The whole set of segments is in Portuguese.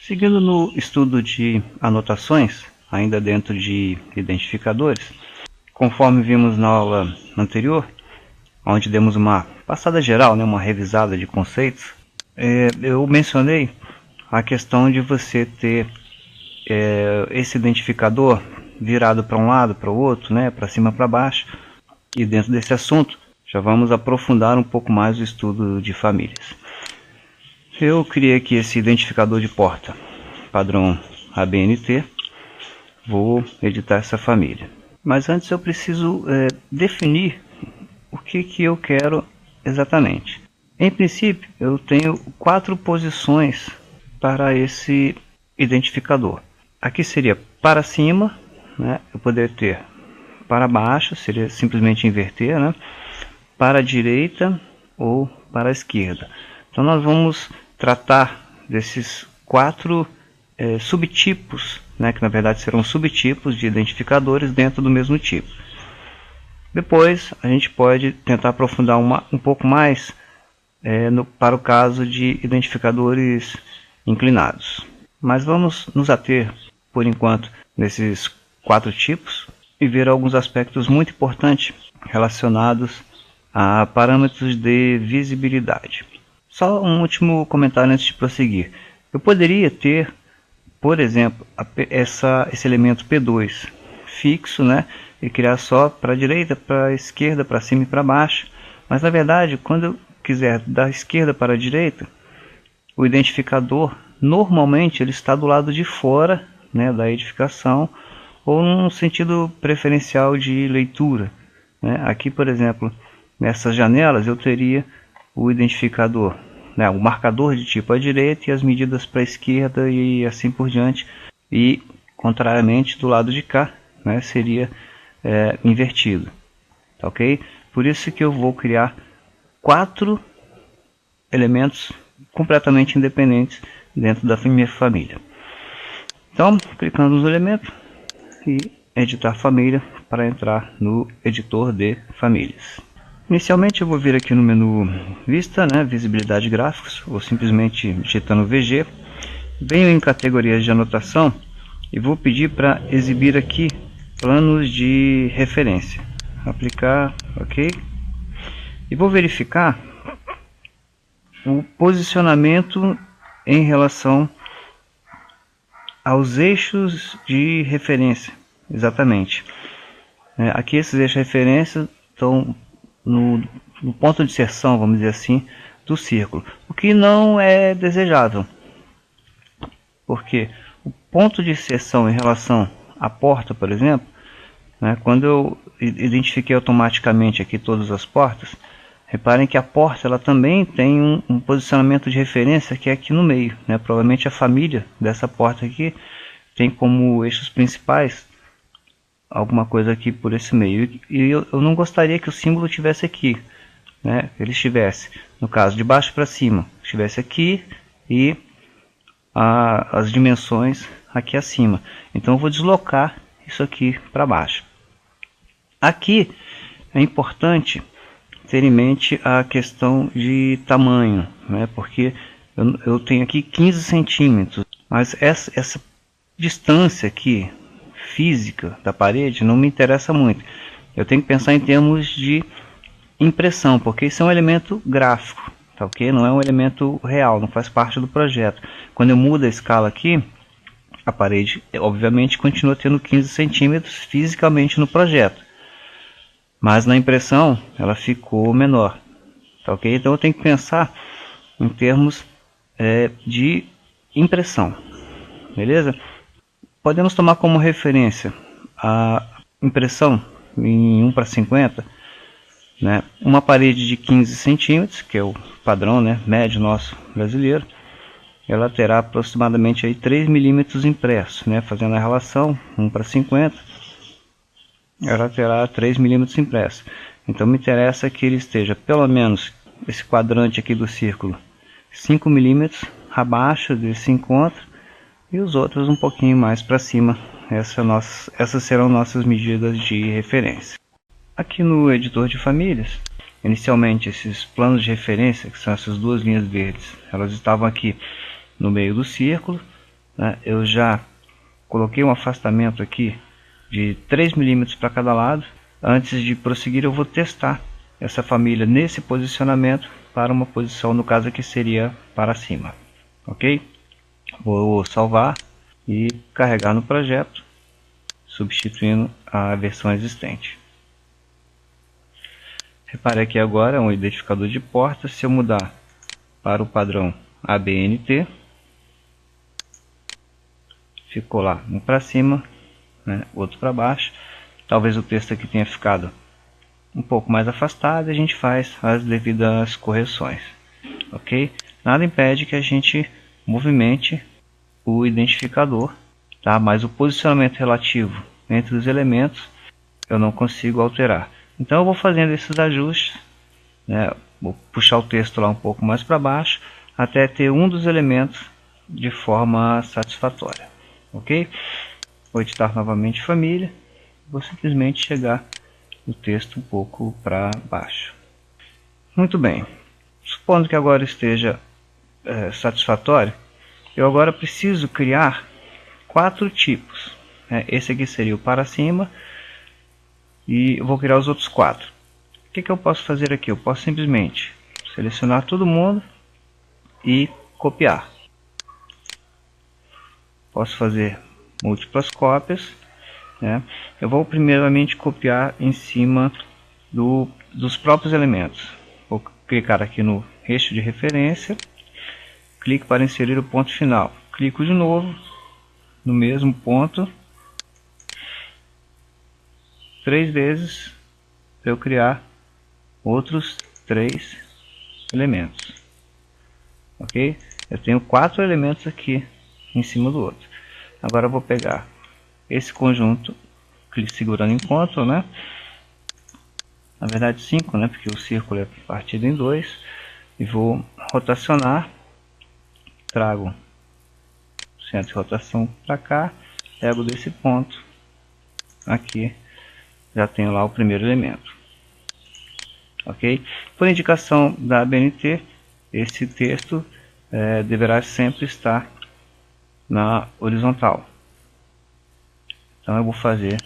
Seguindo no estudo de anotações, ainda dentro de identificadores, conforme vimos na aula anterior, onde demos uma passada geral, uma revisada de conceitos, eu mencionei a questão de você ter esse identificador virado para um lado, para o outro, para cima, para baixo. E dentro desse assunto, já vamos aprofundar um pouco mais o estudo de famílias. Eu criei aqui esse identificador de porta, padrão ABNT. Vou editar essa família. Mas antes eu preciso definir o que eu quero exatamente. Em princípio, eu tenho 4 posições para esse identificador. Aqui seria para cima, eu poderia ter para baixo, seria simplesmente inverter, para a direita ou para a esquerda. Então nós vamos tratar desses 4 subtipos, que na verdade serão subtipos de identificadores dentro do mesmo tipo. Depois a gente pode tentar aprofundar um pouco mais para o caso de identificadores inclinados. Mas vamos nos ater, por enquanto, nesses 4 tipos e ver alguns aspectos muito importantes relacionados a parâmetros de visibilidade. Só um último comentário antes de prosseguir. Eu poderia ter, por exemplo, esse elemento P2 fixo, e criar só para a direita, para a esquerda, para cima e para baixo. Mas na verdade, quando eu quiser da esquerda para a direita, o identificador normalmente ele está do lado de fora, da edificação, ou num sentido preferencial de leitura. Aqui, por exemplo, nessas janelas eu teria o identificador, o marcador de tipo à direita e as medidas para a esquerda e assim por diante. E, contrariamente, do lado de cá, seria invertido. Tá, ok? Por isso que eu vou criar 4 elementos completamente independentes dentro da minha família. Então, clicando nos elementos e editar família para entrar no editor de famílias. Inicialmente eu vou vir aqui no menu Vista, Visibilidade Gráficos, ou simplesmente digitando VG. Venho em categorias de anotação e vou pedir para exibir aqui planos de referência. Aplicar, ok. E vou verificar o posicionamento em relação aos eixos de referência, exatamente. Aqui esses eixos de referência estão no ponto de inserção, vamos dizer assim, do círculo, o que não é desejável, porque o ponto de inserção em relação à porta, por exemplo, quando eu identifiquei automaticamente aqui todas as portas, reparem que a porta ela também tem um posicionamento de referência que é aqui no meio. Provavelmente a família dessa porta aqui tem como eixos principais alguma coisa aqui por esse meio. E eu não gostaria que o símbolo estivesse aqui. Ele estivesse, no caso, de baixo para cima. Estivesse aqui e as dimensões aqui acima. Então eu vou deslocar isso aqui para baixo. Aqui é importante ter em mente a questão de tamanho, porque eu tenho aqui 15 centímetros, mas essa distância aqui física da parede não me interessa muito. Eu tenho que pensar em termos de impressão, porque isso é um elemento gráfico, tá, ok? Não é um elemento real, não faz parte do projeto. Quando eu mudo a escala aqui, a parede obviamente continua tendo 15 centímetros fisicamente no projeto, mas na impressão ela ficou menor, tá, ok? Então eu tenho que pensar em termos de impressão, beleza? Podemos tomar como referência a impressão em 1:50, uma parede de 15 centímetros, que é o padrão médio nosso brasileiro. Ela terá aproximadamente aí 3 milímetros impressos, fazendo a relação 1:50, ela terá 3 milímetros impressos. Então me interessa que ele esteja pelo menos esse quadrante aqui do círculo 5 milímetros abaixo desse encontro e os outros um pouquinho mais para cima. Essas serão nossas medidas de referência. Aqui no editor de famílias, inicialmente esses planos de referência, que são essas duas linhas verdes, elas estavam aqui no meio do círculo. né, eu já coloquei um afastamento aqui de 3 milímetros para cada lado. Antes de prosseguir, eu vou testar essa família nesse posicionamento para uma posição, no caso aqui seria para cima, ok? Vou salvar e carregar no projeto, substituindo a versão existente. Repare aqui agora um identificador de porta. Se eu mudar para o padrão ABNT, ficou lá um para cima, né, outro para baixo. Talvez o texto aqui tenha ficado um pouco mais afastado, a gente faz as devidas correções, ok? Nada impede que a gente movimente o identificador, tá? Mas o posicionamento relativo entre os elementos eu não consigo alterar. Então eu vou fazendo esses ajustes, né? Vou puxar o texto lá um pouco mais para baixo até ter um dos elementos de forma satisfatória, ok? Vou editar novamente família, vou simplesmente chegar o texto um pouco para baixo. Muito bem, supondo que agora esteja satisfatório, eu agora preciso criar 4 tipos. Esse aqui seria o para cima e eu vou criar os outros 4. O que eu posso fazer aqui? Eu posso simplesmente selecionar todo mundo e copiar. Posso fazer múltiplas cópias. Eu vou primeiramente copiar em cima dos próprios elementos. Vou clicar aqui no eixo de referência, clico para inserir o ponto final, clico de novo no mesmo ponto 3 vezes para eu criar outros 3 elementos, ok? Eu tenho 4 elementos aqui em cima do outro. Agora eu vou pegar esse conjunto, segurando em Ctrl, né? Na verdade 5, né? Porque o círculo é partido em 2. E vou rotacionar. Trago o centro de rotação para cá. Pego desse ponto. Aqui já tenho lá o primeiro elemento. Ok? Por indicação da ABNT, esse texto deverá sempre estar na horizontal. Então eu vou fazer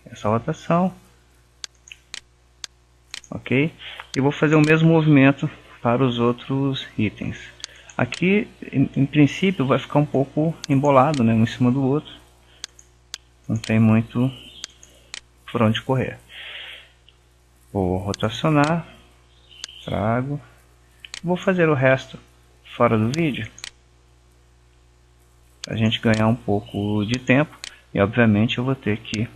essa rotação, ok? E vou fazer o mesmo movimento para os outros itens. Aqui, em princípio, vai ficar um pouco embolado, né, um em cima do outro. Não tem muito por onde correr. Vou rotacionar, trago. Vou fazer o resto fora do vídeo, para a gente ganhar um pouco de tempo. E obviamente eu vou ter que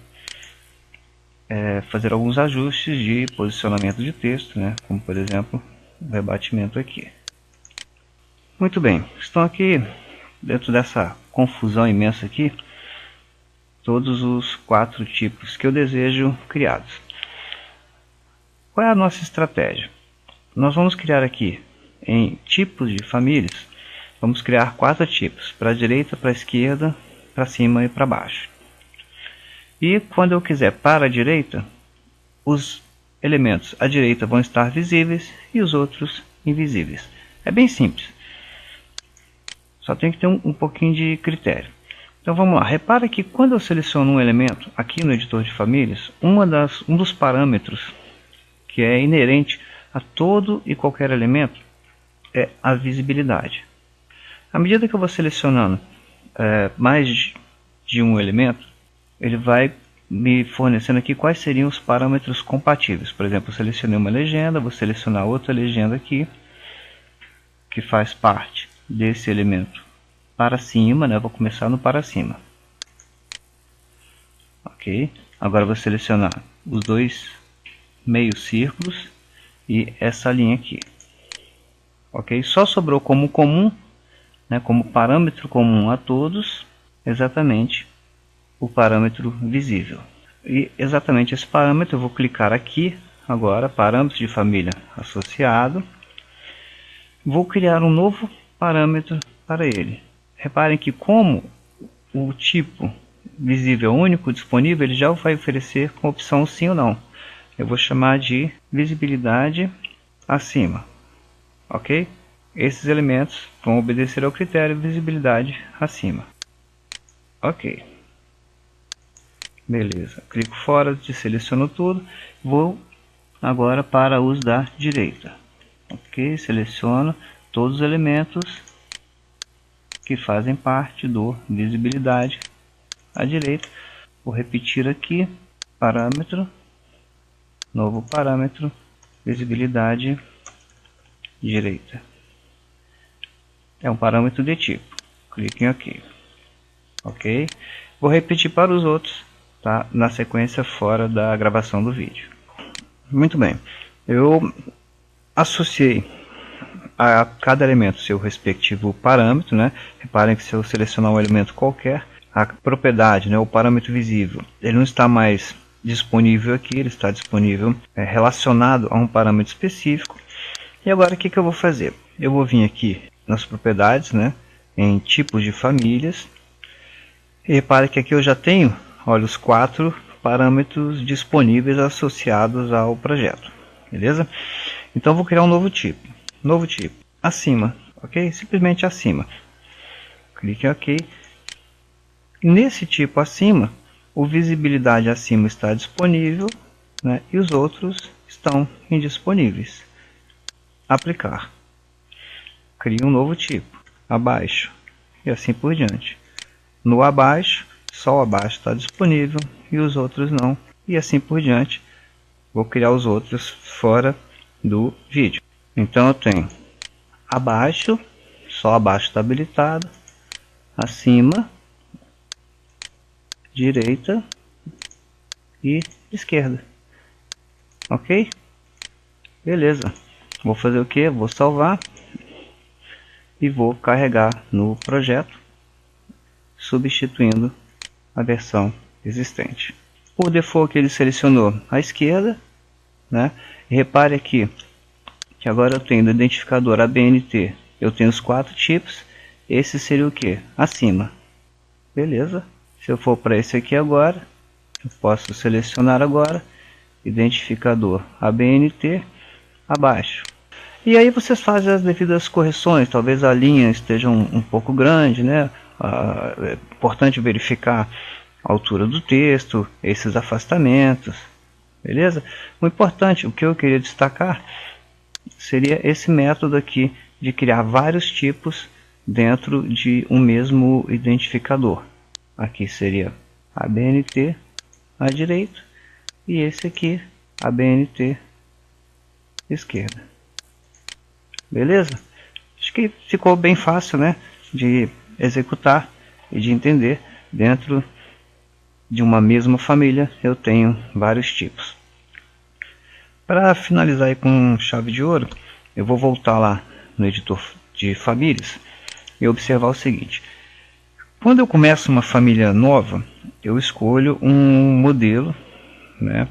fazer alguns ajustes de posicionamento de texto, né? Como por exemplo o rebatimento aqui. Muito bem, estão aqui dentro dessa confusão imensa aqui todos os 4 tipos que eu desejo criados. Qual é a nossa estratégia? Nós vamos criar aqui em tipos de famílias, vamos criar 4 tipos, para a direita, para a esquerda, para cima e para baixo. E quando eu quiser para a direita, os elementos à direita vão estar visíveis e os outros invisíveis. É bem simples. Só tem que ter um pouquinho de critério. Então vamos lá. Repara que quando eu seleciono um elemento aqui no editor de famílias, um dos parâmetros que é inerente a todo e qualquer elemento é a visibilidade. À medida que eu vou selecionando mais de um elemento, ele vai me fornecendo aqui quais seriam os parâmetros compatíveis. Por exemplo, eu selecionei uma legenda, vou selecionar outra legenda aqui, que faz parte desse elemento para cima, né? Vou começar no para cima. Ok? Agora vou selecionar os 2 meios círculos e essa linha aqui. Ok? Só sobrou como comum, né? Como parâmetro comum a todos, exatamente o parâmetro visível. E exatamente esse parâmetro eu vou clicar aqui agora, parâmetro de família associado. Vou criar um novo parâmetro para ele. Reparem que como o tipo visível único disponível, ele já vai oferecer com a opção sim ou não. Eu vou chamar de visibilidade acima. Ok? esses elementos vão obedecer ao critério visibilidade acima. Ok. Beleza. Clico fora, seleciono tudo. Vou agora para os da direita. Ok. Seleciono todos os elementos que fazem parte do visibilidade à direita. Vou repetir aqui. Parâmetro. Novo parâmetro. Visibilidade direita. É um parâmetro de tipo. Clique em OK. Ok. Vou repetir para os outros, tá? Na sequência fora da gravação do vídeo. Muito bem. Eu associei a cada elemento seu respectivo parâmetro, né? Reparem que se eu selecionar um elemento qualquer, a propriedade, né, o parâmetro visível, ele não está mais disponível aqui, ele está disponível relacionado a um parâmetro específico. E agora o que eu vou fazer? Eu vou vir aqui nas propriedades, né, em tipos de famílias. E repare que aqui eu já tenho, olha, os 4 parâmetros disponíveis associados ao projeto. Beleza? Então vou criar um novo tipo. Novo tipo. Acima. Ok? Simplesmente acima. Clique em OK. Nesse tipo acima, o visibilidade acima está disponível, né, e os outros estão indisponíveis. Aplicar. Crie um novo tipo. Abaixo. E assim por diante. No abaixo, só o abaixo está disponível e os outros não. E assim por diante. Vou criar os outros fora do vídeo. Então eu tenho abaixo, só abaixo está habilitado. Acima, direita e esquerda. Ok? Beleza. Vou fazer o que? Vou salvar e vou carregar no projeto, substituindo a versão existente. Por default ele selecionou a esquerda, né? E repare aqui que agora eu tenho no identificador ABNT, eu tenho os 4 tipos. Esse seria o que? Acima. Beleza. Se eu for para esse aqui agora, eu posso selecionar agora identificador ABNT abaixo. E aí vocês fazem as devidas correções. Talvez a linha esteja um pouco grande, né? É importante verificar a altura do texto, esses afastamentos, beleza? O importante, o que eu queria destacar, seria esse método aqui de criar vários tipos dentro de um mesmo identificador. Aqui seria ABNT à direita e esse aqui ABNT esquerda. Beleza? Acho que ficou bem fácil, né, de executar e de entender. Dentro de uma mesma família eu tenho vários tipos. Para finalizar aí com chave de ouro, eu vou voltar lá no editor de famílias e observar o seguinte. Quando eu começo uma família nova, eu escolho um modelo, né,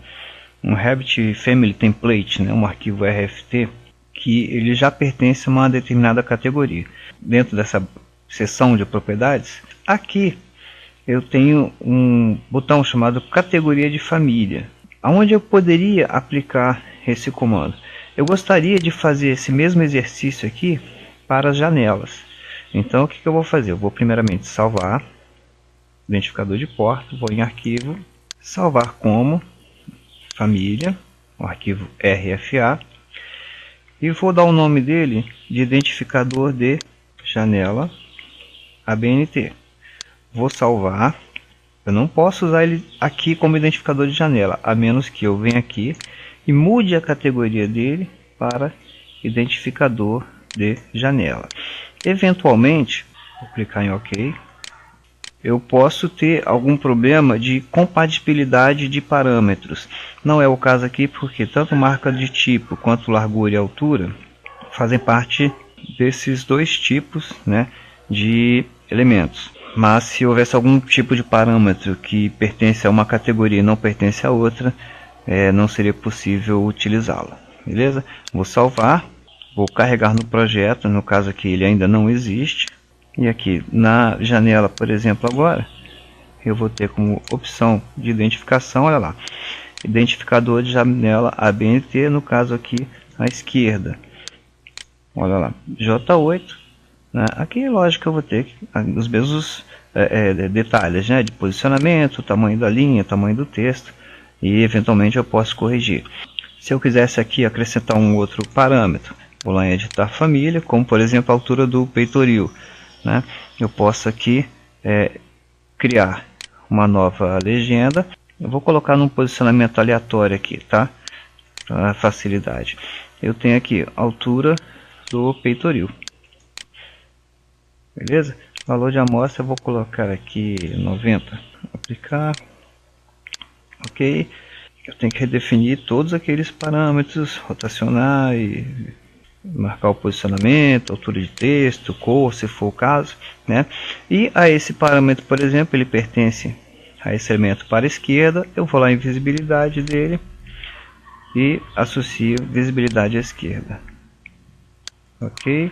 um Rabbit Family Template, né, um arquivo RFT, que ele já pertence a uma determinada categoria. Dentro dessa seção de propriedades, aqui eu tenho um botão chamado categoria de família, onde eu poderia aplicar esse comando. Eu gostaria de fazer esse mesmo exercício aqui para as janelas. Então o que eu vou fazer? Eu vou primeiramente salvar identificador de porta, vou em arquivo, salvar como família, o arquivo RFA, e vou dar o nome dele de identificador de janela ABNT. Vou salvar. Eu não posso usar ele aqui como identificador de janela, a menos que eu venha aqui e mude a categoria dele para identificador de janela. Eventualmente, vou clicar em OK, eu posso ter algum problema de compatibilidade de parâmetros. Não é o caso aqui porque tanto marca de tipo quanto largura e altura fazem parte desses dois tipos, né, de elementos. Mas se houvesse algum tipo de parâmetro que pertence a uma categoria e não pertence a outra, não seria possível utilizá-la. Beleza? Vou salvar, vou carregar no projeto, no caso aqui ele ainda não existe. E aqui na janela, por exemplo, agora, eu vou ter como opção de identificação, olha lá, identificador de janela ABNT, no caso aqui à esquerda. Olha lá, J8, né? Aqui é lógico que eu vou ter os mesmos detalhes, né? De posicionamento, tamanho da linha, tamanho do texto, e eventualmente eu posso corrigir. Se eu quisesse aqui acrescentar um outro parâmetro, vou lá em editar família, como por exemplo a altura do peitoril, né? Eu posso aqui criar uma nova legenda. Eu vou colocar num posicionamento aleatório aqui, tá? Para facilidade. Eu tenho aqui a altura do peitoril. Beleza? Valor de amostra eu vou colocar aqui 90. Aplicar. Ok. Eu tenho que redefinir todos aqueles parâmetros, rotacionar e marcar o posicionamento, altura de texto, cor, se for o caso, né? E a esse parâmetro, por exemplo, ele pertence a esse elemento para a esquerda. Eu vou lá em visibilidade dele e associo visibilidade à esquerda. Ok?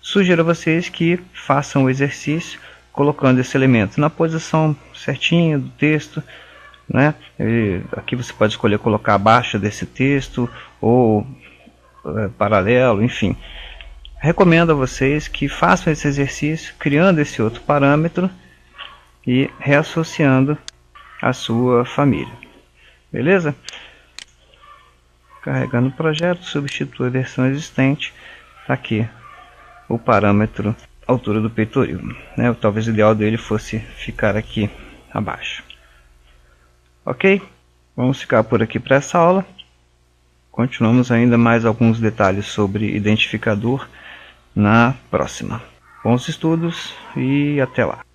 Sugiro a vocês que façam o exercício colocando esse elemento na posição certinha do texto, né? Aqui você pode escolher colocar abaixo desse texto ou paralelo, enfim. Recomendo a vocês que façam esse exercício criando esse outro parâmetro e reassociando a sua família. Beleza? Carregando o projeto, substitua a versão existente. Aqui o parâmetro altura do peitoril, né? Talvez o ideal dele fosse ficar aqui abaixo. Ok? Vamos ficar por aqui para essa aula. Continuamos ainda mais alguns detalhes sobre identificador na próxima. Bons estudos e até lá!